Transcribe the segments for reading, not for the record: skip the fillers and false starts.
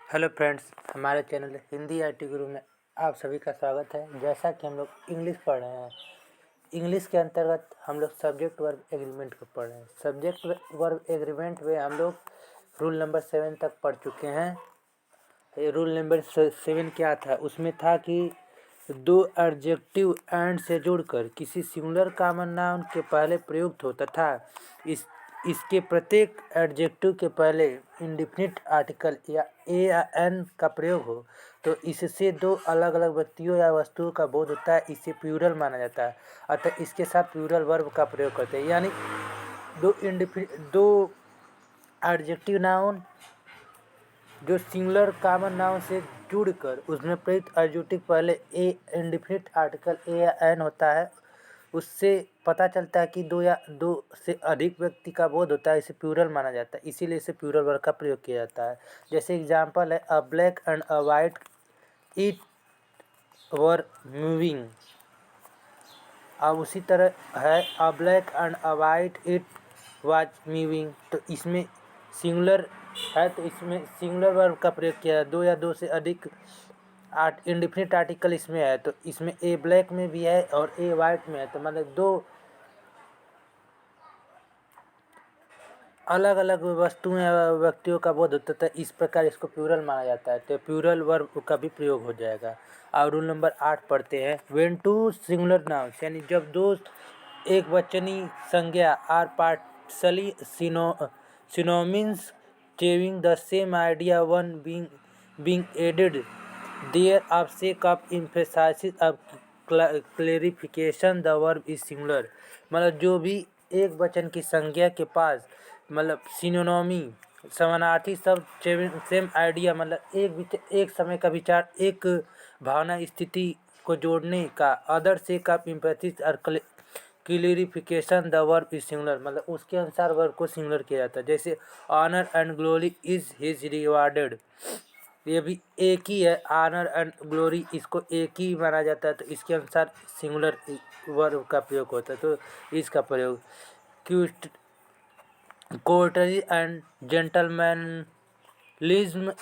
Hello friends, हमारे channel Hindi I T गुरु में आप सभी का स्वागत है। जैसा कि हम लोग इंग्लिश पढ़ रहे हैं, इंग्लिश के अंतर्गत हम लोग सब्जेक्ट वर्ब एग्रीमेंट को पढ़ रहे हैं। सब्जेक्ट वर्ब एग्रीमेंट में हम लोग रूल नंबर 7 तक पढ़ चुके हैं। ये रूल नंबर 7 क्या था? उसमें था कि दो एडजेक्टिव एंड से जुड़कर किसी सिंगुलर कॉमन नाउन के पहले प्रयुक्त हो तथा इसके प्रत्येक एडजेक्टिव के पहले इंडिफिनिट आर्टिकल या ए या एन का प्रयोग हो तो इससे दो अलग अलग व्यक्तियों या वस्तुओं का बोध होता है। इसे प्लूरल माना जाता है, अतः इसके साथ प्लूरल वर्ब का प्रयोग करते हैं। यानी दो एडजेक्टिव नाउन जो सिंगुलर कॉमन नाउन से जुड़कर उसमें प्रयुक्त एडजेक्टिव पहले ए इंडिफिनिट आर्टिकल ए या एन होता है, उससे पता चलता है कि दो या दो से अधिक व्यक्ति का बोध होता है। इसे प्लूरल माना जाता है, इसीलिए इसे प्लूरल वर्ब का प्रयोग किया जाता है। जैसे एग्जांपल है, अ black and a white it were moving. अब उसी तरह है, अ black and a white it was moving. तो इसमें सिंगुलर है तो इसमें सिंगुलर वर्ब का प्रयोग किया है। दो या दो से अधिक इंडिफिनिट आर्टिकल इसमें है, तो इसमें ए ब्लैक में भी है और ए वाइट में है, तो मतलब दो अलग अलग वस्तुएं या व्यक्तियों का बोध होता है। इस प्रकार इसको प्लूरल माना जाता है, तो प्लूरल वर्ब का भी प्रयोग हो जाएगा। और रूल नंबर 8 पढ़ते हैं। व्हेन टू सिंगुलर नाउन्स, यानी जब दो एक वचनी संज्ञा are partially synonyms having the same idea, one being added there of sake of emphasis of clarification, the verb is singular। मतलब जो भी एक वचन की संज्ञा के पास मतलब सिनोनिमी समानार्थी शब्द सेम आइडिया मतलब एक समय का विचार, एक भावना स्थिति को जोड़ने का अदर से का इम्पैथिस और clarification, the verb is singular मतलब उसके अनुसार वर्ब को सिंगुलर किया जाता है। जैसे honour and glory is his rewarded, ये भी एक ही है। ऑनर एंड ग्लोरी इसको एक ही माना जाता है, तो इसके अनुसार सिंगुलर वर्ब का प्रयोग होता है। तो इसका प्रयोग courtesy and gentlemanliness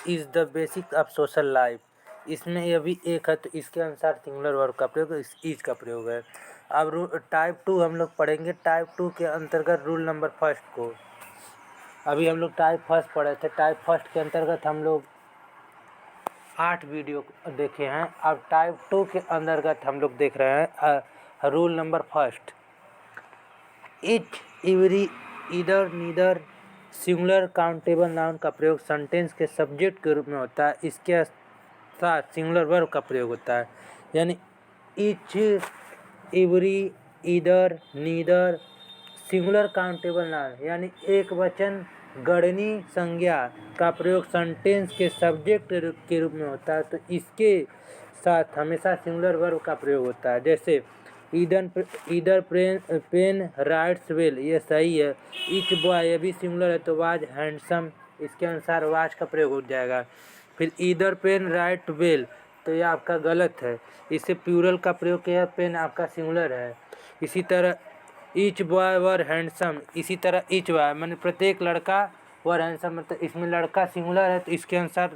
is the basic of social life, इसमें यह भी एक है, तो इसके अनुसार सिंगुलर वर्ब का प्रयोग इज का प्रयोग है। अब टाइप 2 हम लोग पढ़ेंगे। टाइप 2 के अंतर्गत रूल नंबर फर्स्ट को, अभी हम लोग टाइप फर्स्ट पढ़े थे। टाइप फर्स्ट के अंतर्गत हम लोग 8 वीडियो देखे हैं। अब टाइप 2 के अंतर्गत हम लोग देख रहे हैं rule number first. Etch every इधर नीदर सिंगुलर काउंटेबल नाउन का प्रयोग सेंटेंस के सब्जेक्ट के रूप में होता है, इसके साथ सिंगुलर वर्ब का प्रयोग होता है। यानी इच एवरी इधर नीदर सिंगुलर काउंटेबल नाउन यानी एक वचन गणनीय संज्ञा का प्रयोग सेंटेंस के सब्जेक्ट के रूप में होता है, तो इसके साथ हमेशा सिंगुलर वर्ब का प्रयोग होता है। जैसे इधर पेन राइट्स वेल, ये सही है। इच बॉय, ये भी सिंगुलर है, तो वाज हैंडसम, इसके अनुसार वाज का प्रयोग हो जाएगा। फिर इधर पेन राइट वेल, तो ये आपका गलत है, इसे प्लूरल का प्रयोग किया, पेन आपका सिंगुलर है। इसी तरह ईच बॉय वर हैंडसम, इसी तरह ईच बॉय मैंने प्रत्येक लड़का वर हैंडसम, मतलब इसमें लड़का सिंगुलर है, तो इसके अनुसार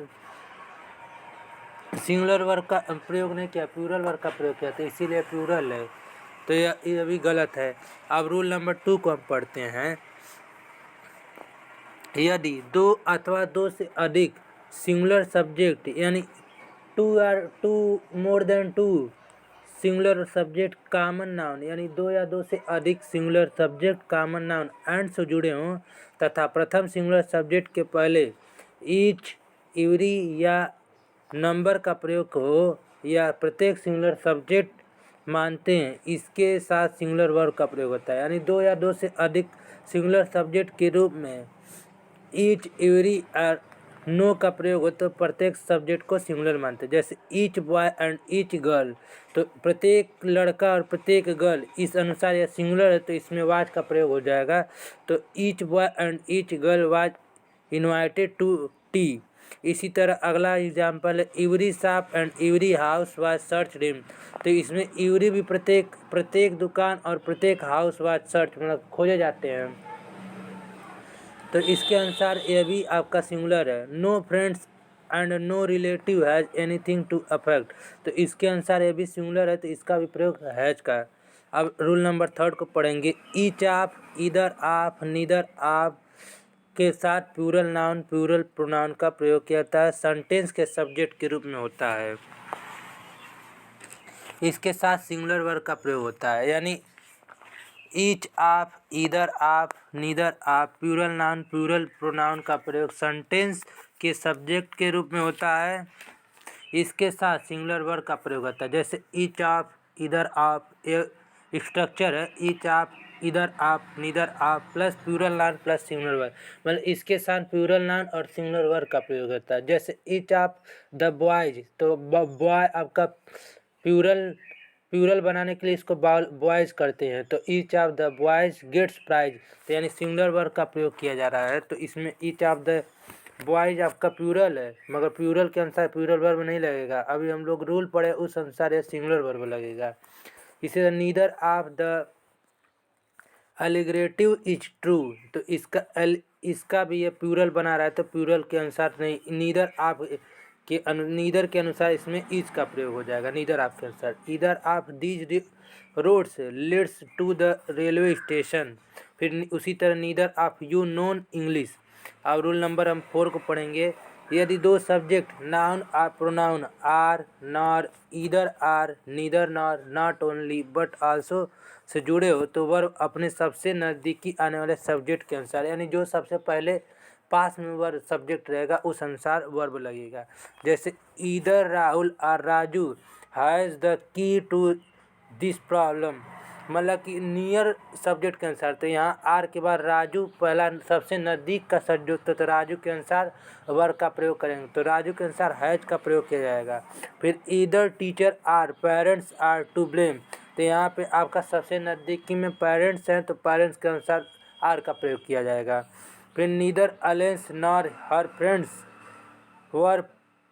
सिंगुलर वर्ब का प्रयोग नहीं किया, प्लूरल वर्ब का प्रयोग किया, तो इसीलिए प्लूरल है, तो यह भी गलत है। अब रूल नंबर 2 को हम पढ़ते हैं। यदि दो अथवा दो से अधिक सिंगुलर सब्जेक्ट यानी two more than two singular subject common noun यानी दो या दो से अधिक singular subject common noun and से जुड़े हों तथा प्रथम सिंगुलर सब्जेक्ट के पहले ईच एवरी या नंबर का प्रयोग हो या प्रत्येक सिंगुलर सब्जेक्ट मानते हैं, इसके साथ सिंगुलर वर्ब का प्रयोग होता है। यानी दो या दो से अधिक सिंगुलर सब्जेक्ट के रूप में ईच एवरी और नो का प्रयोग हो तो प्रत्येक सब्जेक्ट को सिंगुलर मानते हैं। जैसे each boy and each girl, तो प्रत्येक लड़का और प्रत्येक गर्ल, इस अनुसार यह सिंगुलर है, तो इसमें वाज का प्रयोग हो जाएगा। तो each boy and each girl was invited to tea. इसी तरह अगला एग्जाम्पल है, every shop and every house was searched him, तो इसमें एवरी भी प्रत्येक दुकान और प्रत्येक हाउस वाज सर्च मतलब खोजे जाते हैं, तो इसके अनुसार यह भी आपका सिंगुलर है। No friends and no relative has anything to affect. तो इसके अनुसार ये भी सिंगुलर है तो इसका भी प्रयोग हैज का। अब रूल नंबर 3 को पढ़ेंगे। Each of, either of, neither of के साथ प्लूरल नाउन प्लूरल प्रोनाउन का प्रयोग किया जाता है, सेंटेंस के सब्जेक्ट के रूप में होता है। इसके साथ सिंगुलर वर्ब का प्रयोग होता है, यानी each of, either of, neither of plural noun plural pronoun का प्रयोग सेंटेंस के सब्जेक्ट के रूप में होता है। इसके साथ सिंगुलर वर्ब का प्रयोग होता है, जैसे each of, either of, structure है each of, either of, neither of plus plural noun plus singular verb, मतलब इसके साथ प्लूरल नाउन और सिंगुलर वर्ब का प्रयोग होता है। जैसे ईच ऑफ द बॉयज, तो बॉय आपका प्लूरल बनाने के लिए इसको बॉयज करते हैं, तो each of the boys gets prize, तो यानी सिंगुलर वर्ब का प्रयोग किया जा रहा है। तो इसमें ईच ऑफ द बॉयज आपका प्लूरल है, मगर प्लूरल के अनुसार प्लूरल वर्ब नहीं लगेगा। अभी हम लोग रूल पढ़े उस अनुसार ये सिंगुलर वर्ब लगेगा। इसे नीदर ऑफ द अलिग्रेटिव इज ट्रू, तो इसका भी ये प्लूरल बना रहा है, तो प्लूरल के अनुसार नहीं, नीदर के अनुसार इसमें इज का प्रयोग हो जाएगा। नीदर ऑफ के अनुसार either of these roads leads to the railway station, फिर उसी तरह neither of you known English. अब रूल नंबर हम 4 को पढ़ेंगे। यदि दो सब्जेक्ट नाउन और pronoun or, nor, either or, neither nor, not only but also से जुड़े हो तो वर्ब अपने सबसे नज़दीकी आने वाले सब्जेक्ट के अनुसार, यानी जो सबसे पहले पास में वर्ब सब्जेक्ट रहेगा उस अनुसार वर्ब लगेगा। जैसे ईदर राहुल और Raju has the key to this problem, मतलब कि नियर सब्जेक्ट के अनुसार, तो यहाँ आर के बाद राजू पहला सबसे नज़दीक का सब्जेक्ट, तो राजू के अनुसार वर्ब का प्रयोग करेंगे, तो राजू के अनुसार हैज का प्रयोग किया जाएगा। फिर either teacher or parents are to blame, तो यहाँ पे आपका सबसे नज़दीकी में पेरेंट्स हैं, तो पेरेंट्स के अनुसार आर का प्रयोग किया जाएगा। फिर neither Helen nor her friends were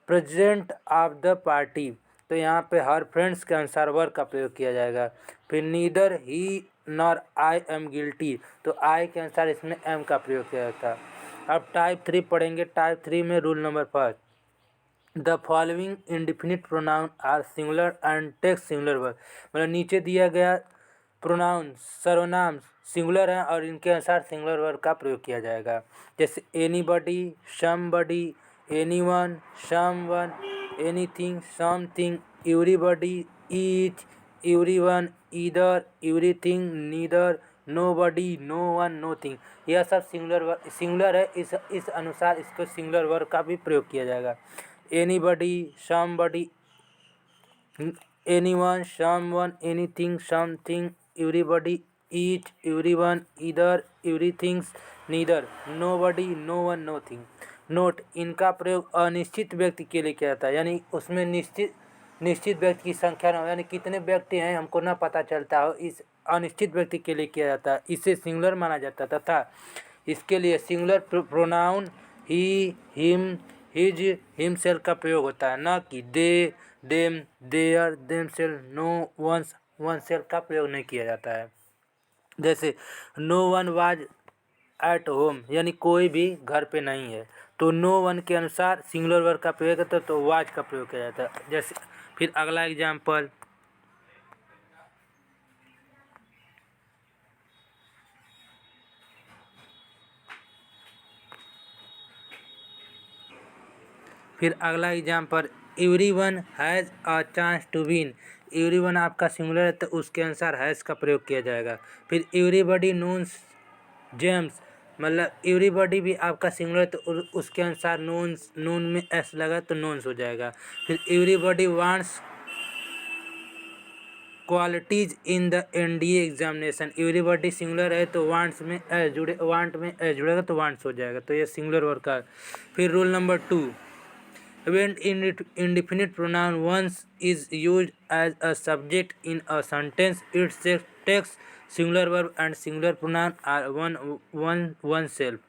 present of the party, तो यहाँ पे हर फ्रेंड्स के अनुसार वर्ब का प्रयोग किया जाएगा। फिर neither he nor I am guilty, तो आई के अनुसार इसमें एम का प्रयोग किया जाता है। अब टाइप 3 पढ़ेंगे। टाइप 3 में rule number 5, the following indefinite pronoun are singular and takes singular verb, मतलब नीचे दिया गया प्रोनाउन सर्वनाम सिंगुलर है और इनके अनुसार सिंगुलर वर्ब का प्रयोग किया जाएगा। जैसे anybody, somebody, anyone, someone, anything, something, everybody, each, everyone, either, everything, neither, nobody, no one, nothing, यह सब सिंगुलर है, इस अनुसार इसको सिंगुलर वर्ब का भी प्रयोग किया जाएगा। Anybody, somebody, anyone, someone, anything, something, everybody, each, everyone, either, everythings, neither, nobody, no one, nothing. Note, इनका प्रयोग अनिश्चित व्यक्ति के लिए किया जाता है, यानी उसमें निश्चित व्यक्ति की संख्या ना हो, यानी कितने व्यक्ति हैं हमको ना पता चलता हो, इस अनिश्चित व्यक्ति के लिए किया जाता है, इसे सिंगुलर माना जाता है तथा इसके लिए singular pronoun he, him, his, himself का प्रयोग होता है, न कि they, them, their, themselves, no one's, oneself का प्रयोग नहीं किया जाता है। जैसे no one was at home, यानी कोई भी घर पे नहीं है, तो नो वन के अनुसार सिंगुलर वर्ब का प्रयोग होता है, तो वाज का प्रयोग किया जाता है। जैसे फिर अगला example, everyone has a chance to win, everyone आपका सिंगुलर है तो उसके अनुसार हैज़ का प्रयोग किया जाएगा। फिर एवरीबडी नोन्स जेम्स, मतलब एवरीबडी भी आपका सिंगुलर है तो उसके अनुसार नोन में एस लगा तो नोन्स हो जाएगा। फिर everybody wants qualities in the NDA examination, everybody singular है तो वांट्स में एस जुड़े, वांट में एस जुड़ेगा तो वांट्स हो जाएगा, तो ये सिंगुलर वर्ब का। फिर rule number 2, when indefinite pronoun once is used as a subject in a sentence, it takes singular verb and singular pronoun are oneself,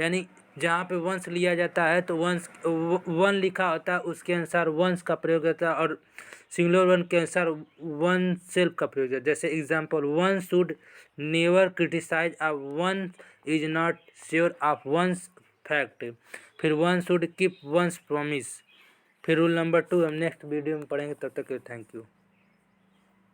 यानी जहाँ पे वंस लिया जाता है तो वन लिखा होता है उसके अनुसार वंस का प्रयोग होता है और सिंगुलर वन के अनुसार वन सेल्फ का प्रयोग होता है। जैसे example, one should never criticise a one is not sure of one's fact. फिर one should keep one's promise. फिर रूल नंबर 2 हम नेक्स्ट वीडियो में पढ़ेंगे। तब तक के थैंक यू।